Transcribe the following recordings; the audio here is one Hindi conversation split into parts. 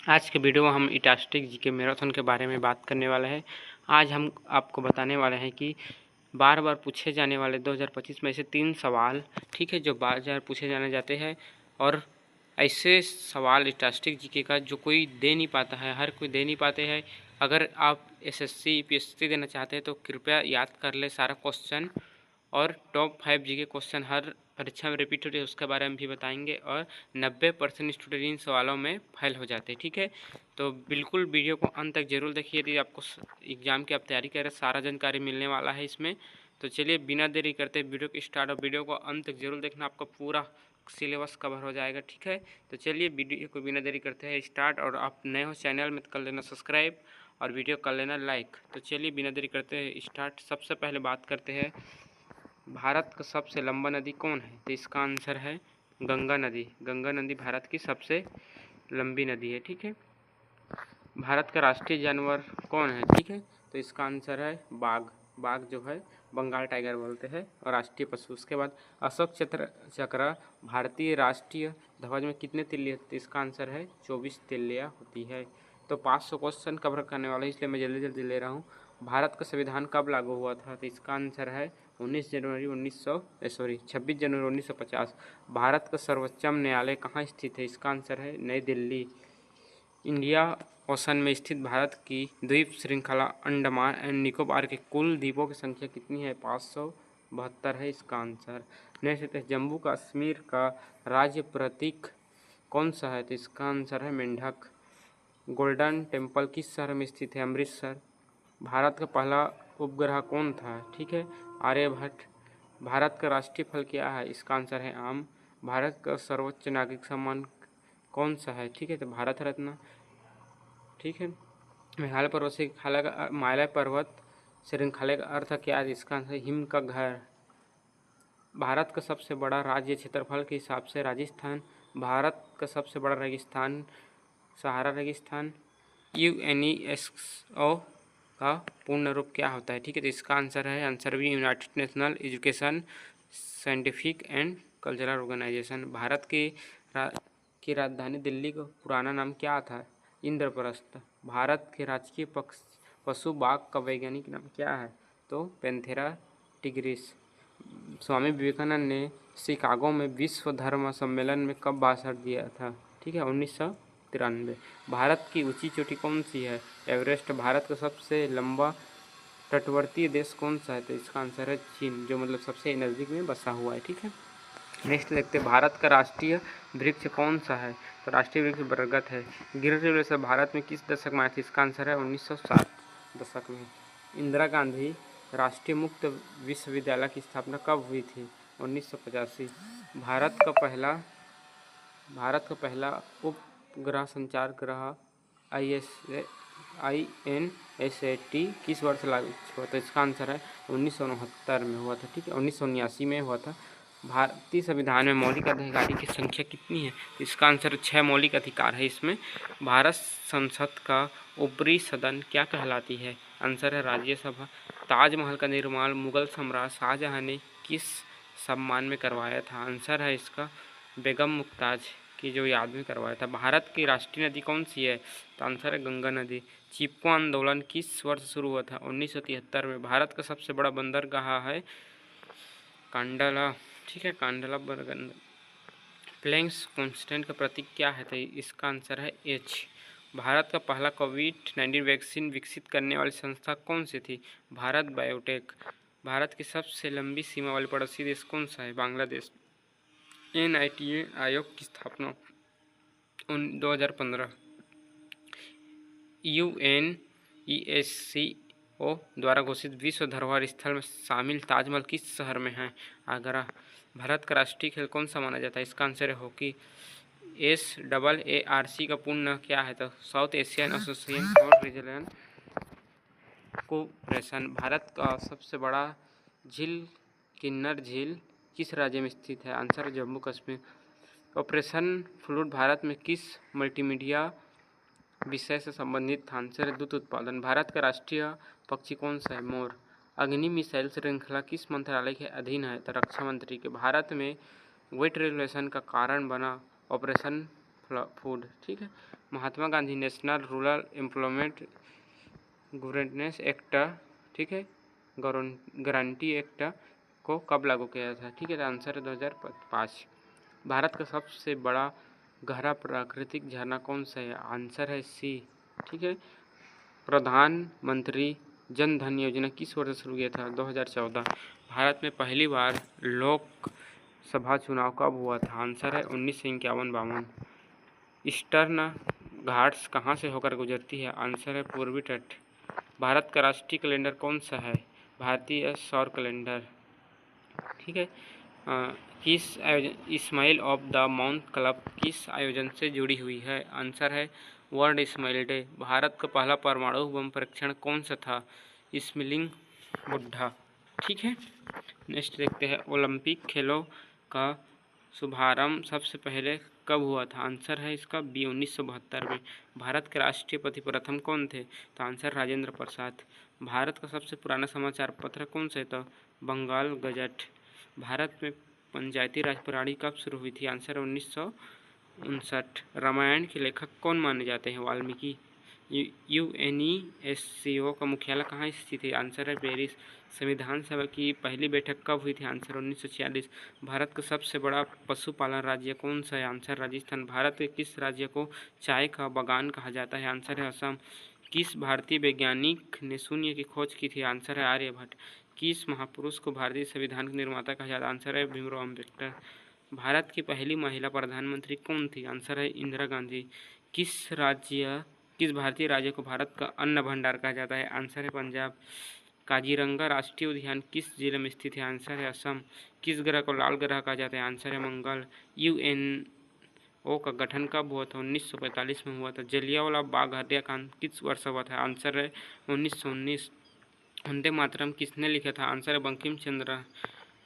आज के वीडियो में हम इटास्टिक जीके मैराथन के बारे में बात करने वाले हैं। आज हम आपको बताने वाले हैं कि बार बार पूछे जाने वाले 2025 में ऐसे 3 सवाल, ठीक है, जो बार बार पूछे जाने जाते हैं और ऐसे सवाल इटास्टिक जीके का जो कोई दे नहीं पाता है, हर कोई दे नहीं पाते हैं। अगर आप एसएससी यूपीएससी देना चाहते हैं तो कृपया याद कर ले सारा क्वेश्चन, और टॉप 5 जीके क्वेश्चन हर परीक्षा में रिपीट होते हैं उसके बारे में भी बताएंगे। और 90% स्टूडेंट इन सवालों में फेल हो जाते हैं, ठीक है। तो बिल्कुल वीडियो को अंत तक जरूर देखिए यदि आपको एग्ज़ाम की आप तैयारी कर रहे हैं, सारा जानकारी मिलने वाला है इसमें। तो चलिए बिना देरी करते वीडियो की स्टार्ट, और वीडियो को अंत तक जरूर देखना, आपका पूरा सिलेबस कवर हो जाएगा, ठीक है। तो चलिए वीडियो को बिना देरी करते हैं स्टार्ट, और आप नए हो चैनल में तो कर लेना सब्सक्राइब और वीडियो कर लेना लाइक। तो चलिए बिना देरी करते हैं स्टार्ट। सबसे पहले बात करते हैं भारत का सबसे लंबा नदी कौन है? तो इसका आंसर है गंगा नदी। गंगा नदी भारत की सबसे लंबी नदी है, ठीक है। भारत का राष्ट्रीय जानवर कौन है? ठीक है, तो इसका आंसर है बाघ। बाघ जो है बंगाल टाइगर बोलते हैं, और राष्ट्रीय पशु। उसके बाद अशोक चक्र भारतीय राष्ट्रीय ध्वज में कितने तिल्लियाँ? तो इसका आंसर है 24 तिल्लियाँ होती है। तो 500 क्वेश्चन कवर करने वाला है, इसलिए मैं जल्दी जल्दी ले रहा हूँ। भारत का संविधान कब लागू हुआ था? तो इसका आंसर है 26 जनवरी 1950। भारत का सर्वोच्चम न्यायालय कहाँ स्थित है? इसका आंसर है नई दिल्ली। इंडिया ओशन में स्थित भारत की द्वीप श्रृंखला अंडमान एंड निकोबार के कुल द्वीपों की संख्या कितनी है? 572 है इसका आंसर। नेक्स्ट है जम्मू कश्मीर का राज्य प्रतीक कौन सा है? तो इसका आंसर है मेंढक। गोल्डन टेम्पल किस शहर में स्थित है? अमृतसर। भारत का पहला उपग्रह कौन था? ठीक है, आर्यभट्ट। भारत का राष्ट्रीय फल क्या है? इसका आंसर है आम। भारत का सर्वोच्च नागरिक सम्मान कौन सा है? ठीक है, तो भारत रत्न, ठीक है। मेघालय पर्वत श्रृंखला का हिमालय पर्वत श्रृंखला का अर्थ क्या है? इसका आंसर हिम का घर। भारत का सबसे बड़ा राज्य क्षेत्रफल के हिसाब से राजस्थान। भारत का सबसे बड़ा रेगिस्तान सहारा रेगिस्तान। यूएनएसओ का पूर्ण रूप क्या होता है? ठीक है, तो इसका आंसर है United National Education Scientific and Cultural Organisation. Bharat की राजधानी दिल्ली का पुराना नाम क्या था? इंद्रप्रस्थ। भारत के राजकीय पशु बाघ का वैज्ञानिक नाम क्या है? तो पैंथेरा टिग्रिस। स्वामी विवेकानंद ने शिकागो में विश्व धर्म सम्मेलन में कब भाषण दिया था? ठीक है, 1993। भारत की ऊंची चोटी कौन सी है? एवरेस्ट। भारत का सबसे लंबा तटवर्ती देश कौन सा है? तो इसका आंसर है चीन, जो मतलब सबसे नज़दीक में बसा हुआ है, ठीक है। नेक्स्ट देखते हैं भारत का राष्ट्रीय वृक्ष कौन सा है? तो राष्ट्रीय वृक्ष बरगद है। गिर रेवोल्यूशन भारत में किस दशक में आई थी? इसका आंसर है 1960 दशक में। इंदिरा गांधी राष्ट्रीय मुक्त विश्वविद्यालय की स्थापना कब हुई थी? 1985। भारत का पहला उपग्रह संचार ग्रह INSAT किस वर्ष लॉन्च हुआ था? इसका आंसर है 1969 में हुआ था, ठीक है, 1979 में हुआ था। भारतीय संविधान में मौलिक अधिकारों की संख्या कितनी है? तो इसका आंसर 6 मौलिक अधिकार है इसमें। भारत संसद का ऊपरी सदन क्या कहलाती है? आंसर है राज्यसभा। ताजमहल का निर्माण मुगल सम्राट शाहजहां ने किस सम्मान में करवाया था? आंसर है इसका बेगम मुमताज की जो याद में करवाया था। भारत की राष्ट्रीय नदी कौन सी है? तो आंसर है गंगा नदी। चिपको आंदोलन किस वर्ष शुरू हुआ था? 1973 में। भारत का सबसे बड़ा बंदरगाह है कांडला, ठीक है, कांडला बंदरगाह। प्लैंक्स कांस्टेंट का प्रतीक क्या है? तो इसका आंसर है H। भारत का पहला कोविड-19 वैक्सीन विकसित करने वाली संस्था कौन सी थी? भारत बायोटेक। भारत की सबसे लंबी सीमा वाली पड़ोसी देश कौन सा है? बांग्लादेश। NITA आयोग की स्थापना 2015। UNESCO द्वारा घोषित विश्व धरोहर स्थल में शामिल ताजमहल किस शहर में है? आगरा। भारत का राष्ट्रीय खेल कौन सा माना जाता है? इसका आंसर है हॉकी। SAARC का पूर्ण क्या है? तो south Asian association for regional cooperation. Bharat का सबसे बड़ा झील किन्नर झील किस राज्य में स्थित है? आंसर है जम्मू कश्मीर। ऑपरेशन फ्लूड भारत में किस मल्टीमीडिया विषय से संबंधित था? आंसर है दूध उत्पादन। भारत का राष्ट्रीय पक्षी कौन सा है? मोर। अग्नि मिसाइल श्रृंखला किस मंत्रालय के अधीन है? तो रक्षा मंत्री के। भारत में वेट रेगुलेशन का कारण बना ऑपरेशन फ्लूड, ठीक है। Mahatma Gandhi national rural employment guarantee act, ठीक है, गारंटी एक्ट को कब लागू किया था? ठीक है, तो आंसर है 2005। भारत का सबसे बड़ा गहरा प्राकृतिक झरना कौन सा है? आंसर है सी, ठीक है। प्रधानमंत्री जन धन योजना किस वर्ष शुरू किया था? 2014। भारत में पहली बार लोकसभा चुनाव कब हुआ था? आंसर है 1951-52। ईस्टर्न घाट्स कहाँ से होकर गुजरती है? आंसर है पूर्वी तट। भारत का राष्ट्रीय कैलेंडर कौन सा है? भारतीय सौर कैलेंडर, ठीक है। किस आयोजन इस्माइल ऑफ द माउंट क्लब किस आयोजन से जुड़ी हुई है? आंसर है वर्ल्ड इस्माइल डे। भारत का पहला परमाणु बम परीक्षण कौन सा था? स्मिलिंग बुड्ढा, ठीक है। नेक्स्ट देखते हैं, ओलंपिक खेलों का शुभारंभ सबसे पहले कब हुआ था? आंसर है इसका बी 1972 में। भारत के राष्ट्रपति प्रथम कौन थे? तो आंसर राजेंद्र प्रसाद। भारत का सबसे पुराना समाचार पत्र कौन सा है? तो बंगाल गजट। भारत में पंचायती राज प्रणाली कब शुरू हुई थी? आंसर है 1959। रामायण के लेखक कौन माने जाते हैं? वाल्मीकि। यूएनईएससीओ का मुख्यालय कहाँ स्थित है? आंसर है पेरिस। संविधान सभा की पहली बैठक कब हुई थी? आंसर 1946। भारत का सबसे बड़ा पशुपालन राज्य कौन सा है? आंसर राजस्थान। भारत के किस राज्य को चाय का बागान कहा जाता है? आंसर है असम। किस भारतीय वैज्ञानिक ने शून्य की खोज की थी? आंसर है आर्यभट्ट। किस महापुरुष को भारतीय संविधान के निर्माता कहा जाता है? आंसर है भीमराव अम्बेडकर। भारत की पहली महिला प्रधानमंत्री कौन थी? आंसर है इंदिरा गांधी। किस भारतीय राज्य को भारत का अन्न भंडार कहा जाता है? आंसर है पंजाब। काजीरंगा राष्ट्रीय उद्यान किस जिले में स्थित है? आंसर है असम। किस ग्रह को लाल ग्रह कहा जाता है? आंसर है मंगल। यूएनओ का गठन कब हुआ था? 1945 में हुआ था। जलियांवाला बाग हत्याकांड किस वर्ष हुआ था? आंसर है 1919। वंदे मातरम किसने लिखा था? आंसर है बंकिम चंद्र।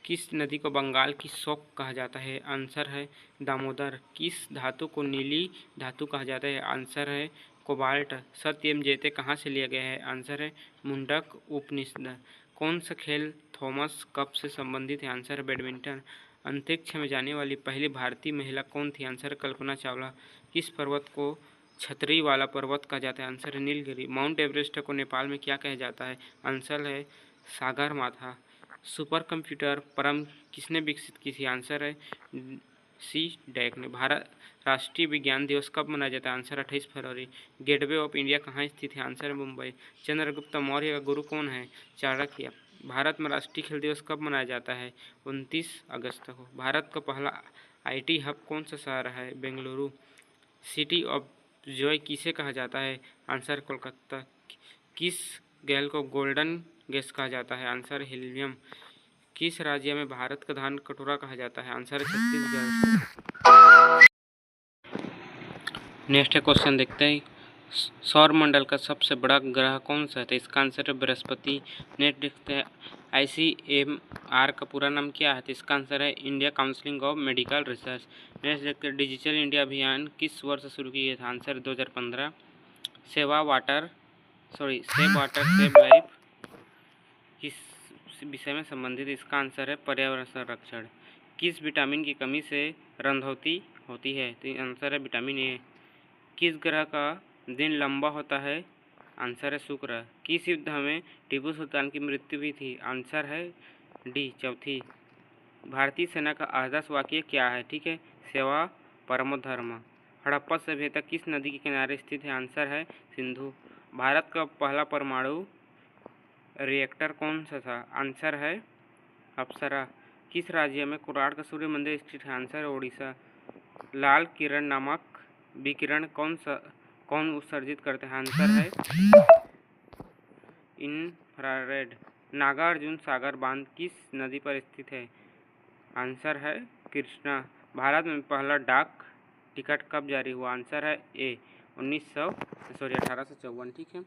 किस नदी को बंगाल की शोक कहा जाता है? आंसर है दामोदर। किस धातु को नीली धातु कहा जाता है? आंसर है कोबाल्ट। सत्यम जयते कहाँ से लिया गया है? आंसर है मुंडक उपनिषद। कौन सा खेल थॉमस कप से संबंधित है? आंसर है बैडमिंटन। अंतरिक्ष में जाने वाली पहली भारतीय महिला कौन थी? आंसर है कल्पना चावला। किस पर्वत को छतरी वाला पर्वत कहा जाता है? आंसर है नीलगिरी। माउंट एवरेस्ट को नेपाल में क्या कहा जाता है? आंसर है सागर माथा। सुपर कंप्यूटर परम किसने विकसित की थी? आंसर है सी डैक ने। भारत राष्ट्रीय विज्ञान दिवस कब मनाया जाता है? Answer 28 February. Gateway of India कहाँ स्थित है? आंसर है मुंबई। चंद्रगुप्त मौर्य का गुरु कौन है? चाणक्य। भारत में राष्ट्रीय खेल दिवस कब मनाया जाता है? 29 अगस्त को। भारत का पहला आईटी हब कौन सा शहर है? बेंगलुरु। सिटी ऑफ जॉय किसे कहा जाता है? आंसर कोलकाता। किस गैस को गोल्डन गैस कहा जाता है? Answer helium. किस राज्य में भारत का धान कटोरा कहा जाता है? आंसर है छत्तीसगढ़। नेक्स्ट क्वेश्चन देखते हैं, सौर मंडल का सबसे बड़ा ग्रह कौन सा है? तो इसका आंसर है बृहस्पति। नेक्स्ट देखते हैं, ICMR का पूरा नाम क्या है? तो इसका आंसर है India council of medical research. Next देखते हैं, डिजिटल इंडिया अभियान किस वर्ष शुरू किया था? Answer 2015। Save water save life किस विषय में संबंधित? इसका आंसर है पर्यावरण संरक्षण। किस विटामिन की कमी से रंधौती होती है? तो आंसर है विटामिन ए। किस ग्रह का दिन लंबा होता है? आंसर है शुक्र। किस युद्ध में टीपू सुल्तान की मृत्यु हुई थी? आंसर है डी चौथी। भारतीय सेना का आदर्श वाक्य क्या है? ठीक है, सेवा परमो धर्म। हड़प्पा सभ्यता किस नदी के किनारे स्थित है? आंसर है सिंधु। भारत का पहला परमाणु रिएक्टर कौन सा था? आंसर है अप्सरा। किस राज्य में कोणार्क का सूर्य मंदिर स्थित है? आंसर है ओडिशा। लाल किरण नामक विकिरण कौन उत्सर्जित करते हैं? आंसर है इंफ्रारेड। नागार्जुन सागर बांध किस नदी पर स्थित है? आंसर है कृष्णा। भारत में पहला डाक टिकट कब जारी हुआ? आंसर है ए 1854। ठीक है,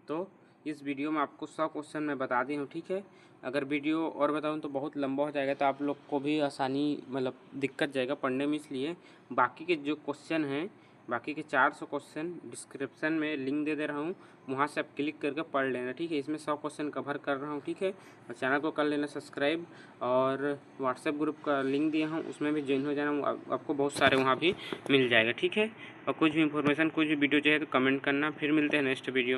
तो इस वीडियो में आपको 100 क्वेश्चन मैं बता दी हूँ। ठीक है, अगर वीडियो और बताऊँ तो बहुत लंबा हो जाएगा, तो आप लोग को भी आसानी मतलब दिक्कत जाएगा पढ़ने में, इसलिए बाकी के जो क्वेश्चन हैं बाकी के 400 क्वेश्चन डिस्क्रिप्शन में लिंक दे रहा हूँ, वहाँ से आप क्लिक करके पढ़ लेना, ठीक है। इसमें 100 क्वेश्चन कवर कर रहा हूँ, ठीक है। और चैनल को कर लेना सब्सक्राइब, और व्हाट्सएप ग्रुप का लिंक दिया हूँ, उसमें भी ज्वाइन हो जाना, आपको बहुत सारे वहाँ भी मिल जाएगा, ठीक है। और कुछ भी इंफॉर्मेशन, कुछ भी वीडियो चाहिए तो कमेंट करना। फिर मिलते हैं नेक्स्ट वीडियो।